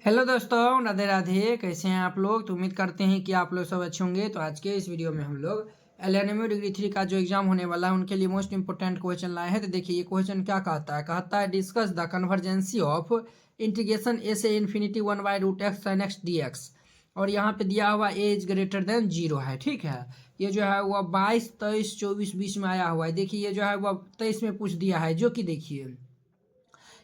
Hello दोस्तों, राधे राधे। कैसे हैं आप लोग? तो उम्मीद करते हैं कि आप लोग सब अच्छे होंगे। तो आज के इस वीडियो में हम लोग एलएनएमयू डिग्री 3 का जो एग्जाम होने वाला है उनके लिए मोस्ट इंपोर्टेंट क्वेश्चन लाए हैं। तो देखिए ये क्वेश्चन क्या कहता है डिस्कस द कन्वर्जेंसी ऑफ इंटीग्रेशन ए से infinity 1/√x sin x dx। और यहाँ पे दिया हुआ ए इज ग्रेटर देन 0 है। ठीक है, ये जो है वह 22, 23, 24, 20 में आया हुआ है। देखिए ये जो है वह 23 में पूछ दिया है, जो कि देखिए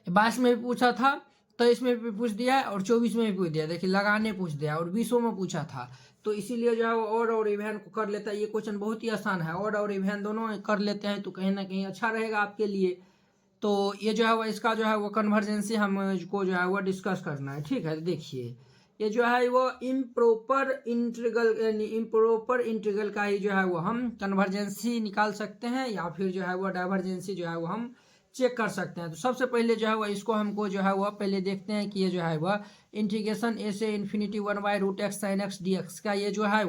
22 में भी पूछा था, 23 में भी पूछ दिया है और 24 में भी पूछ दिया। देखिए लगाने पूछ दिया और 20 में पूछा था। तो इसीलिए जो है वो और इवेंट को कर लेता है। ये क्वेश्चन बहुत ही आसान है, और इवेंट दोनों कर लेते हैं तो कहीं ना कहीं अच्छा रहेगा आपके लिए। तो ये जो है वो इसका जो है वो कन्वर्जेंसी हमको जो है वो डिस्कस करना है। ठीक है, देखिए ये जो है वो इम्प्रॉपर इंटीग्रल का ही जो है वो हम कन्वर्जेंसी निकाल सकते हैं, या फिर जो है वो डाइवर्जेंसी जो है वो हम चेक कर सकते हैं। तो सबसे पहले जो है वह इसको हमको जो है वह पहले देखते हैं कि ये जो है वह इंटीग्रेशन ए से infinity 1/√x sin x dx का ये जो है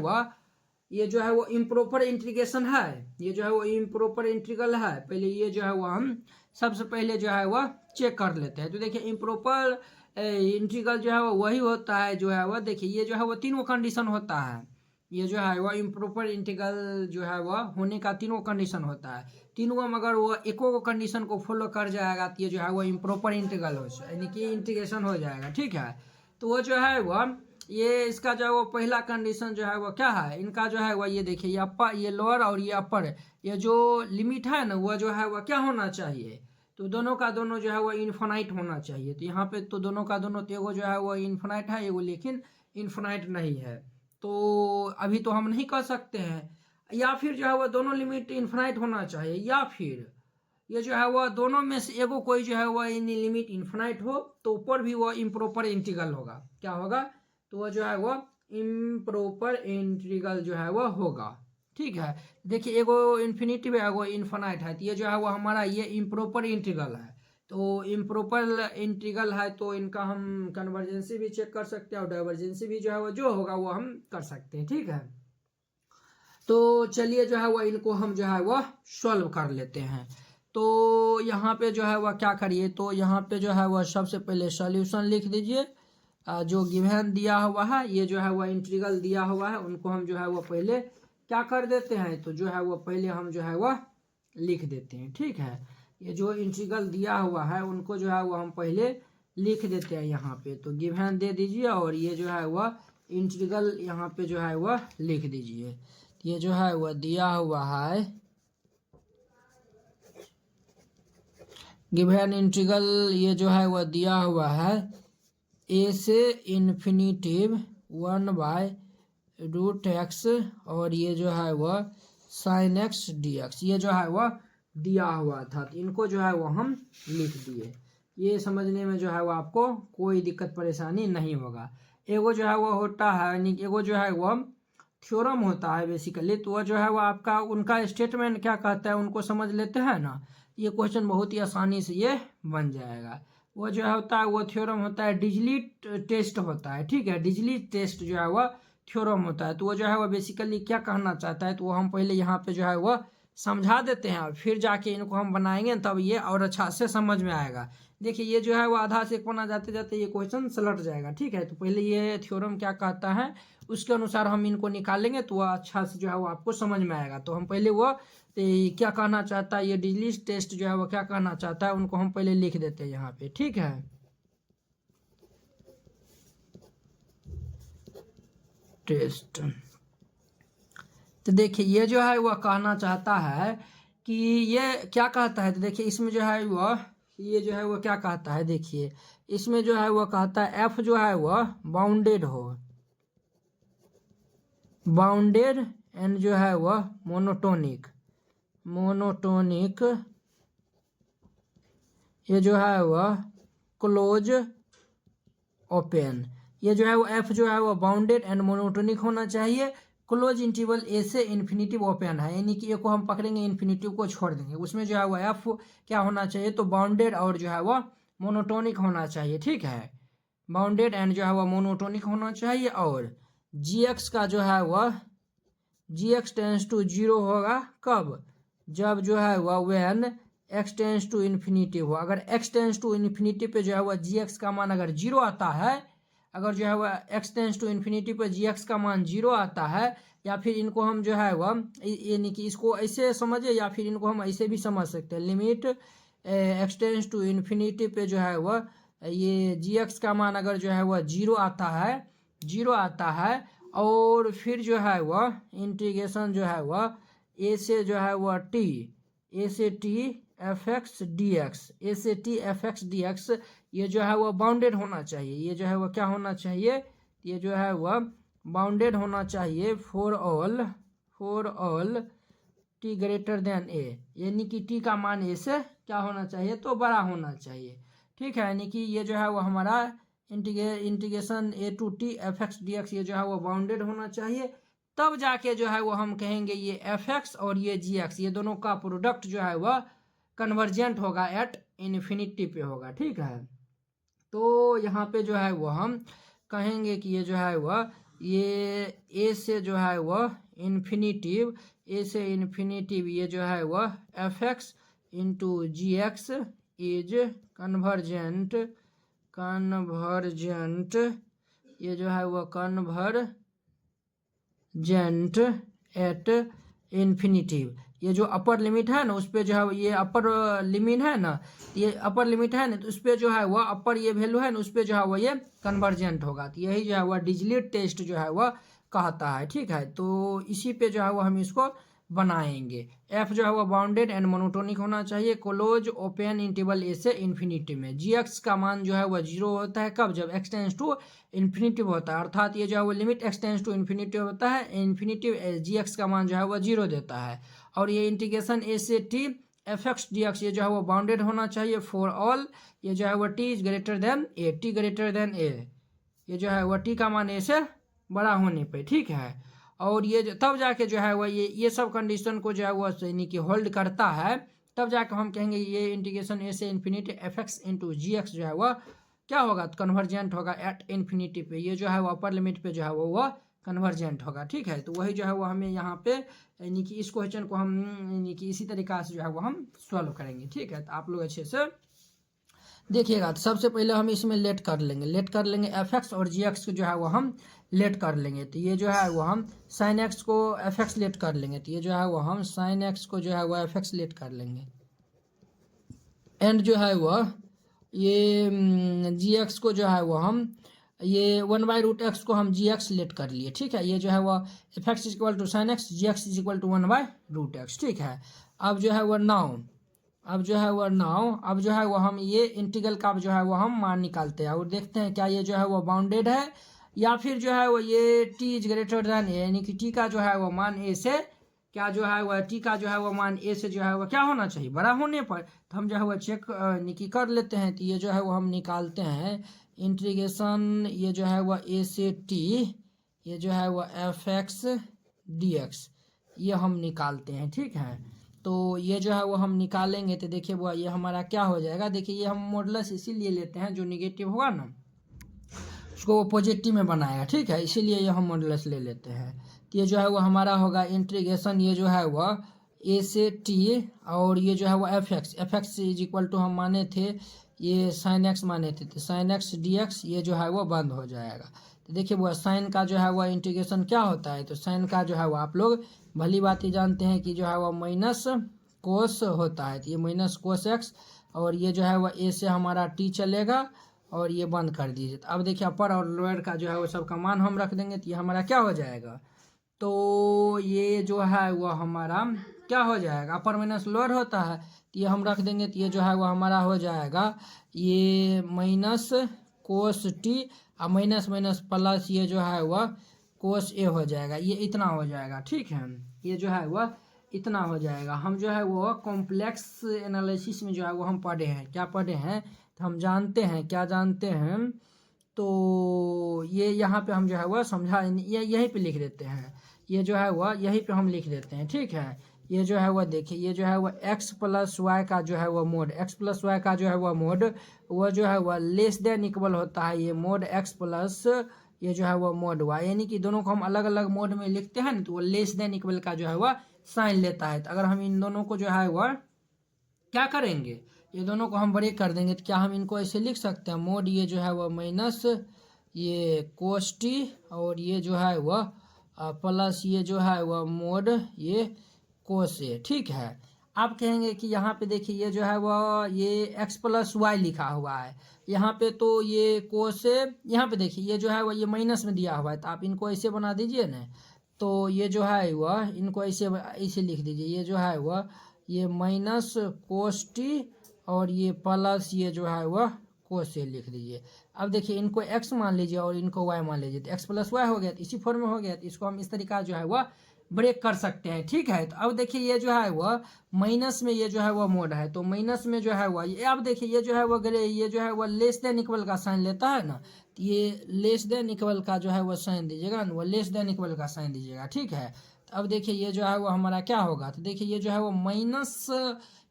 वो इम्प्रॉपर इंटीग्रेशन है। ये जो है वो इम्प्रॉपर इंटीग्रल है। पहले ये जो है वो हम सबसे पहले जो है वह चेक कर लेते हैं। तो देखिए इम्प्रॉपर इंटीग्रल जो है वो वही होता है जो है वह, देखिए ये जो है वो तीनों कंडीशन होता है। ये जो है वह इम्प्रॉपर इंटीग्रल जो है वह होने का तीनों कंडीशन होता है। तीनों में अगर वो एको को कंडीशन को फॉलो कर जाएगा तो ये जो है वो इम्प्रॉपर इंटीग्रल हो यानी कि इंटीग्रेशन हो जाएगा। ठीक है, तो वो जो है वह ये इसका जो है वो पहला कंडीशन जो है वो क्या है, इनका जो है वह ये देखिए ये अपर, ये लोअर और ये अपर, ये जो लिमिट है ना वो जो है वह क्या होना चाहिए, तो दोनों का दोनों जो है वो इन्फिनाइट होना चाहिए। तो यहाँ पे तो दोनों का दोनों, तो एगो जो है वो इन्फिनाइट है, एगो लेकिन इन्फिनाइट नहीं है। तो अभी तो हम नहीं कर सकते हैं। या फिर जो है वो दोनों लिमिट इन्फिनाइट होना चाहिए, या फिर ये जो है वह दोनों में से एगो कोई जो है वह इन लिमिट इन्फिनाइट हो तो ऊपर भी वह इम्प्रॉपर इंटीग्रल होगा। क्या होगा? तो वह जो है वह इम्प्रॉपर इंटीग्रल जो है वह होगा। ठीक है, देखिए एगो इन्फिनिटी है, एगो इन्फिनाइट है, तो ये जो है वह हमारा ये इम्प्रॉपर इंटीग्रल है। तो इम्प्रॉपर इंटीग्रल है तो इनका हम कन्वर्जेंसी भी चेक कर सकते हैं और डाइवर्जेंसी भी जो है वो जो होगा वो हम कर सकते हैं। ठीक है, तो चलिए जो है वह इनको हम जो है वह सॉल्व कर लेते हैं। तो यहाँ पे जो है वह क्या करिए, तो यहाँ पे जो है वह सबसे पहले सॉल्यूशन लिख दीजिए। जो गिवन दिया हुआ है, ये जो है वह इंटीग्रल दिया हुआ है, उनको हम जो है वह पहले क्या कर देते हैं, तो जो है वह पहले हम जो है वह लिख देते हैं। ठीक है, ये जो इंटीग्रल दिया हुआ है उनको जो है वह हम पहले लिख देते हैं यहाँ पे। तो गिवन दे दीजिए और ये जो है वह इंटीग्रल यहाँ पे जो है वह लिख दीजिए। ये जो है वह दिया हुआ है गिवन इंटीग्रल, ये जो है वह दिया हुआ है ए से इन्फिनिटिव 1/√x और ये जो है वह sin x dx, ये जो है वह दिया हुआ था। तो इनको जो है वह हम लिख दिए। ये समझने में जो है वह आपको कोई दिक्कत परेशानी नहीं होगा। एगो जो है वह होता है, यानी एगो जो है वह थ्योरम होता है बेसिकली। तो वह जो है वह आपका उनका स्टेटमेंट क्या कहता है उनको समझ लेते हैं ना, ये क्वेश्चन बहुत ही आसानी से ये बन जाएगा। वो जो होता है वो थ्योरम होता है, डिजलीट टेस्ट होता है। ठीक है, डिजलीट टेस्ट जो है वह थ्योरम होता है। तो वो जो है वह बेसिकली क्या कहना चाहता है, तो वो हम पहले यहाँ पे जो है वह समझा देते हैं और फिर जाके इनको हम बनाएंगे तब ये और अच्छा से समझ में आएगा। देखिए ये जो है वो आधा से एक पन्ना जाते जाते ये क्वेश्चन सलट जाएगा। ठीक है, तो पहले ये थ्योरम क्या कहता है उसके अनुसार हम इनको निकालेंगे तो वह अच्छा से जो है वो आपको समझ में आएगा। तो हम पहले वो क्या कहना चाहता है, ये डिजलीट टेस्ट जो है वो क्या कहना चाहता है उनको हम पहले लिख देते हैं यहाँ पे। ठीक है, टेस्ट। तो देखिए ये जो है वह कहना चाहता है कि ये क्या कहता है, तो देखिए इसमें जो है वह ये जो है वह क्या कहता है, देखिए इसमें जो है वह कहता है एफ जो है वह बाउंडेड हो, बाउंडेड एंड जो है वह मोनोटोनिक, ये जो है वह क्लोज ओपन। ये जो है वो एफ जो है वो बाउंडेड एंड मोनोटोनिक होना चाहिए। क्लोज इंटरवल ए से इन्फिनिटिव ओपन है, यानी कि ए को हम पकड़ेंगे इन्फिनिटिव को छोड़ देंगे, उसमें जो है वो एफ क्या होना चाहिए, तो बाउंडेड और जो है वो मोनोटोनिक होना चाहिए। ठीक है, बाउंडेड एंड जो है वह मोनोटोनिक होना चाहिए। और जी एक्स का जो है वह जी एक्स टेंस टू 0 होगा कब, जब जो है वह when X tends to infinity हो। अगर एक्स टेंस टू इन्फिनिटी पे जो है वह जी एक्स का मान अगर 0 आता है, अगर जो है वह x टेंस टू इन्फिनिटी पर gx का मान 0 आता है, या फिर इनको हम जो है वह यानी कि इसको ऐसे समझे या फिर इनको हम ऐसे भी समझ सकते हैं, limit x tends to infinity पे जो है वह ये gx का मान अगर जो है वह 0 आता है और फिर जो है वह इंटीग्रेशन जो है वह a से जो है वह a से t fx dx ये जो है वह बाउंडेड होना चाहिए, ये जो है वह क्या होना चाहिए, ये जो है वह बाउंडेड होना चाहिए for all t greater than a, यानी कि t का मान a से क्या होना चाहिए, तो बड़ा होना चाहिए। ठीक है, यानी कि ये जो है वो हमारा integration a to t fx dx ये जो है वो बाउंडेड होना चाहिए, तब जाके जो है वो हम कहेंगे ये fx और ये gx ये दोनों का प्रोडक्ट जो है वह कन्वर्जेंट होगा एट इन्फिनिटी पे होगा। ठीक है, तो यहाँ पे जो है वो हम कहेंगे कि ये जो है वह ये a से जो है वह इन्फिनिटिव ये जो है वह fx into gx is convergent ये जो है वह कन्वर्जेंट एट इन्फिनिटिव। ये जो अपर लिमिट है ना उस पर जो है ये अपर लिमिट है ना, ये अपर लिमिट है ना, तो उस पर जो है वह अपर ये वैल्यू है ना उस पर जो है वह ये कन्वर्जेंट होगा, तो यही जो है वह डिजिटल टेस्ट जो है वह कहता है। ठीक है, तो इसी पे जो है वह हम इसको बनाएंगे। f जो है वह बाउंडेड एंड मोनोटोनिक होना चाहिए क्लोज ओपन इंटरवल a से इन्फिनिटी में। gx का मान जो है वह 0 होता है कब, जब x टेंस टू इन्फिनिटी होता है, अर्थात ये जो है वो limit x tends to infinity होता है, इन्फिनिटी gx का मान जो है वह 0 देता है। और ये इंटीग्रेशन a से t fx dx ये जो है वो बाउंडेड होना चाहिए फॉर ऑल ये जो है वह t ग्रेटर देन a, ये जो है वह t का मान a से बड़ा होने पे। ठीक है, और ये तब जाके जो है वह ये सब कंडीशन को जो है वह यानी कि होल्ड करता है, तब जाके हम कहेंगे ये इंटीग्रेशन a से इन्फिनिटी fx इंटू gx जो है वह क्या होगा, कन्वर्जेंट होगा एट इन्फिनिटी पे, ये जो है वह अपर लिमिट पे जो है वह कन्वर्जेंट होगा। ठीक है, तो वही जो है वो हमें यहाँ पे यानी कि इस क्वेश्चन को हम यानी कि इसी तरीका से जो है वो हम सॉल्व करेंगे। ठीक है, तो आप लोग अच्छे से देखिएगा। तो सबसे पहले हम इसमें लेट कर लेंगे fx और gx को जो है वो हम लेट कर लेंगे, तो ये जो है वो हम साइन x को fx लेट कर लेंगे, तो ये जो है वो हम साइन x को जो है वो fx लेट कर लेंगे, एंड जो है वह ये gx को जो है वो हम ये 1/√x को हम gx लेट कर लिए। ठीक है, ये जो है वह fx is equal to sine x, gx is equal to 1/√x। ठीक है, अब जो है वह अब जो है वो हम ये इंटीग्रल का जो है वो हम मान निकालते हैं और देखते हैं क्या ये जो है वो बाउंडेड है या फिर जो है वो ये t is greater than a, यानी कि t का जो है वो मान a से क्या जो है वह t का जो है वो मान a से जो है वो क्या होना चाहिए, बड़ा होने पर। तो हम जो है वो चेक कर लेते हैं, तो ये जो है वो हम निकालते हैं इंटीग्रेशन ये जो है वह a से t ये जो है वह fx dx ये हम निकालते हैं। ठीक है, तो ये जो है वो हम निकालेंगे, तो देखिए वो ये हमारा क्या हो जाएगा, देखिए ये हम मॉडुलस इसीलिए लेते हैं जो निगेटिव होगा ना उसको वो पॉजिटिव में बनाएगा। ठीक है, इसीलिए ये हम मॉडुलस ले लेते हैं, तो ये जो है वो हमारा होगा इंटीग्रेशन ये जो है वह a से t और ये जो है वो fx इज इक्वल टू हम माने थे ये साइन x माने थे, तो साइन x dx ये जो है वो बंद हो जाएगा। तो देखिए वो साइन का जो है वो इंटीग्रेशन क्या होता है, तो साइन का जो है वो आप लोग भली बात ही जानते हैं कि जो है वो माइनस कोस होता है, तो ये माइनस कोस x और ये जो है वो a से हमारा t चलेगा और ये बंद कर दीजिए। तो अब देखिए अपर और लोअर का जो है वो सब का मान हम रख देंगे, तो ये हमारा क्या हो जाएगा, तो ये जो है वो हमारा क्या हो जाएगा, अपर माइनस लोअर होता है, तो ये हम रख देंगे, तो ये जो है वो हमारा हो जाएगा ये माइनस कोस टी और माइनस माइनस प्लस ये जो है वह कोस ए हो जाएगा, ये इतना हो जाएगा। ठीक है, ये जो है वह इतना हो जाएगा। हम जो है वो कॉम्प्लेक्स एनालिसिस में जो है वो हम पढ़े हैं, क्या पढ़े हैं, तो हम जानते हैं क्या जानते हैं, तो ये यहाँ पे हम जो है वह समझा ये यहीं पे लिख देते हैं, ये जो है वह यहीं पे हम लिख देते हैं। ठीक है, ये जो है वह देखिए ये जो है वह x प्लस वाई का जो है वह मोड x प्लस वाई का जो है वह मोड वह जो है वह लेस देन इक्वल होता है ये मोड x प्लस ये जो है वह मोड y, यानी कि दोनों को हम अलग अलग मोड में लिखते हैं ना, तो वो लेस देन इक्वल का जो है वह साइन लेता है। तो अगर हम इन दोनों को जो है वह क्या करेंगे, ये दोनों को हम ब्रेक कर देंगे, तो क्या हम इनको ऐसे लिख सकते हैं मोड ये जो है वह माइनस ये कोस टी और ये जो है वह प्लस ये जो है वह मोड ये कोस ए, ठीक है। आप कहेंगे कि यहाँ पे देखिए ये जो है वह ये x प्लस वाई लिखा हुआ है, यहाँ पे तो ये कोस ए, यहाँ पे देखिए ये जो है वह ये माइनस में दिया हुआ है, तो आप इनको ऐसे बना दीजिए ना, तो ये जो है वह इनको ऐसे ऐसे लिख दीजिए, ये जो है वह ये माइनस कोस टी और ये प्लस ये जो है वह कोस ए लिख दीजिए। अब देखिए इनको x मान लीजिए और इनको y मान लीजिए, तो x प्लस वाई हो गया, तो इसी फॉर्म में हो गया, तो इसको हम इस तरीका जो है वह ब्रेक कर सकते हैं, ठीक है। तो अब देखिए ये जो है वह माइनस में ये जो है वह मोड है, तो माइनस में जो है वह ये, अब देखिए ये जो है वह ये जो है वह लेस देन इक्वल का साइन लेता है ना, तो ये लेस देन इक्वल का जो है वह साइन दीजिएगा ना, वह लेस देन इक्वल का साइन दीजिएगा, ठीक है। तो अब देखिए ये जो है वह हमारा क्या होगा, तो देखिए ये जो है वह माइनस,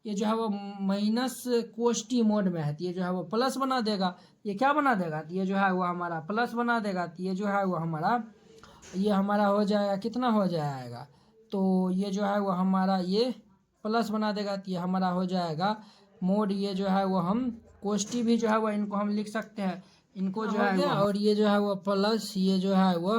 ये जो है वो माइनस कोस टी मोड में है, तो ये जो है वो प्लस बना देगा, ये क्या बना देगा, तो ये जो है वो हमारा प्लस बना देगा, तो ये जो है वो हमारा ये हमारा हो जाएगा, कितना हो जाएगा, तो ये जो है वो हमारा ये प्लस बना देगा, तो ये हमारा हो जाएगा मोड, ये जो है वो हम कोस टी भी जो है वो इनको हम लिख सकते हैं, इनको जो है और ये जो है वो प्लस ये जो है वो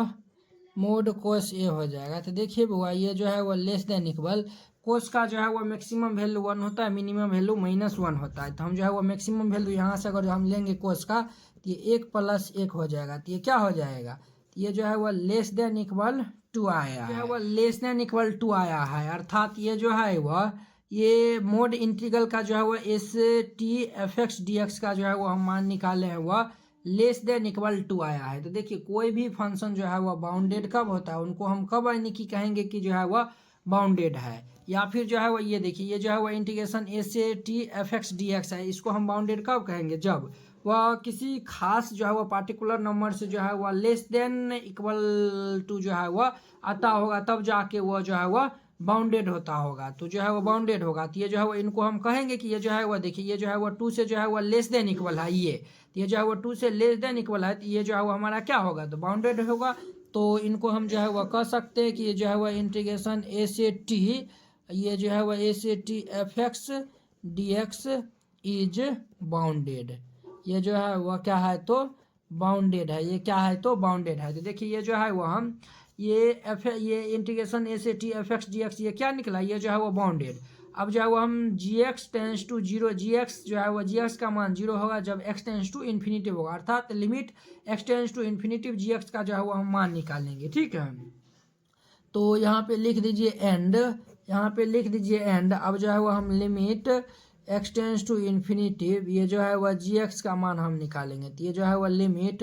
मोड कोस ए हो जाएगा। तो देखिए बुआ ये जो है वो लेस देन इक्वल, कोस का जो है वो मैक्सिमम वैल्यू 1 होता है, मिनिमम वैल्यू -1 होता है, तो हम जो है वो मैक्सिमम वैल्यू यहाँ से अगर हम लेंगे कोस का, तो ये 1 + 1 हो जाएगा, तो ये क्या हो जाएगा, ये जो है वो लेस देन इक्वल 2 आया है, वो लेस देन इक्वल 2 आया है, अर्थात ये जो है वह ये मोड इंटीग्रल का जो है वो STfx dx का जो है वो हम मान निकाले हैं, वह लेस देन इक्वल 2 आया है। तो देखिए कोई भी फंक्शन जो है वह बाउंडेड कब होता है, उनको हम कब यानी कि कहेंगे कि जो है वह बाउंडेड है, या फिर जो है वो ये देखिए ये जो है वो इंटीग्रेशन STfx dx है, इसको हम बाउंडेड कब कहेंगे, जब वह किसी खास जो है वो पार्टिकुलर नंबर से जो है वह लेस देन इक्वल टू जो है वह आता होगा, तब जाके वह जो है वह बाउंडेड होता होगा, तो जो है वो बाउंडेड होगा, तो ये जो है वो इनको हम कहेंगे कि ये जो है वो देखिए ये जो है वो 2 से जो है वो लेस देन इक्वल है, ये जो है वो 2 से लेस देन इक्वल है, तो ये जो है वो हमारा क्या होगा, तो बाउंडेड होगा, तो इनको हम जो है वह कह सकते हैं कि ये जो है वह इंटीग्रेशन ए से टी, ये जो है वह STfx dx इज बाउंडेड, ये जो है वह क्या है, तो बाउंडेड है, ये क्या है, तो बाउंडेड है। तो देखिए ये जो है वो हम ये इंटीग्रेशन STfx dx ये क्या निकला, ये जो है वो बाउंडेड। अब जो है वो हम gx टेंस टू 0, gx जो है वो gx का मान 0 होगा जब x टेंस टू इन्फिनिटी होगा, अर्थात limit x tends to infinity gx का जो है वो हम मान निकालेंगे, ठीक है। तो यहाँ पे लिख दीजिए एंड, यहाँ पे लिख दीजिए एंड, अब जो है वो हम limit x tends to infinity, ये जो है वह gx का मान हम निकालेंगे, तो ये जो है वह limit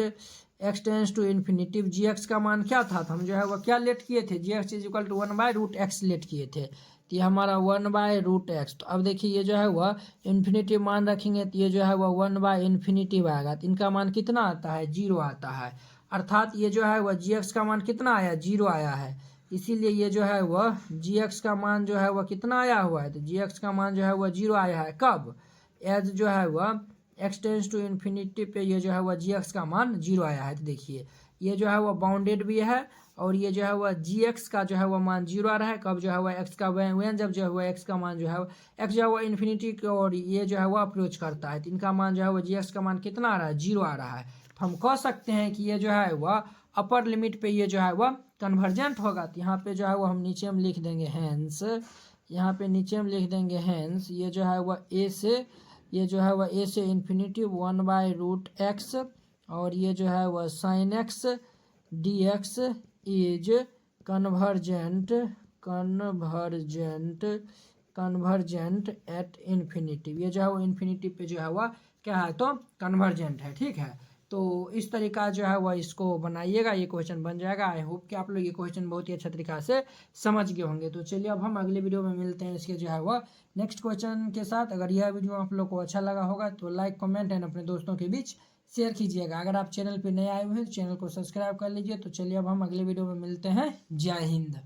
x tends to infinity gx का मान क्या था, तो हम जो है वह क्या लेट किए थे, gx is equal to 1/√x let किए थे, तो ये हमारा 1/√x। तो अब देखिए ये जो है वह इन्फिनिटी मान रखेंगे, तो ये जो है वह 1/∞ आएगा, तो इनका मान कितना आता है, 0 आता है, अर्थात ये जो है वह gx का मान कितना आया, 0 आया है, इसीलिए ये जो है वह gx का मान जो है वह कितना आया हुआ है, तो gx का मान जो है वह 0 आया है, कब, एज जो है वह x टेंस टू इन्फिनिटी पे ये जो है वह gx का मान 0 आया है। तो देखिए ये जो है वह बाउंडेड भी है, और ये जो है वह gx का जो है वह मान 0 आ रहा है, कब जो है वह x का वैन जब जो है वह x का मान जो है x जो है वह इन्फिनिटी की और ये जो है वह अप्रोच करता है, तो इनका मान जो है वह gx का मान कितना आ रहा है, 0 आ रहा है। तो हम कह सकते हैं कि ये जो है वह अपर लिमिट पे ये जो है वह कन्वर्जेंट होगा, तो यहाँ पे जो है वो हम नीचे में लिख देंगे हैंस, यहाँ पे नीचे में लिख देंगे हैंस, ये जो है वह a से, ये जो है वह a से इन्फिनिटी 1/√x, और ये जो है वह sin x dx is convergent at infinity, ये जो है वो इन्फिनिटी पे जो है वह क्या है, तो कन्वर्जेंट है, ठीक है। तो इस तरीका जो है वह इसको बनाइएगा, ये क्वेश्चन बन जाएगा। आई होप कि आप लोग ये क्वेश्चन बहुत ही अच्छा तरीका से समझ गए होंगे। तो चलिए अब हम अगले वीडियो में मिलते हैं इसके जो है वह नेक्स्ट क्वेश्चन के साथ। अगर यह वीडियो आप लोग को अच्छा लगा होगा तो लाइक, कमेंट एंड अपने दोस्तों के बीच शेयर कीजिएगा। अगर आप चैनल पर नए आए हुए हैं तो चैनल को सब्सक्राइब कर लीजिए। तो चलिए अब हम अगले वीडियो में मिलते हैं। जय हिंद।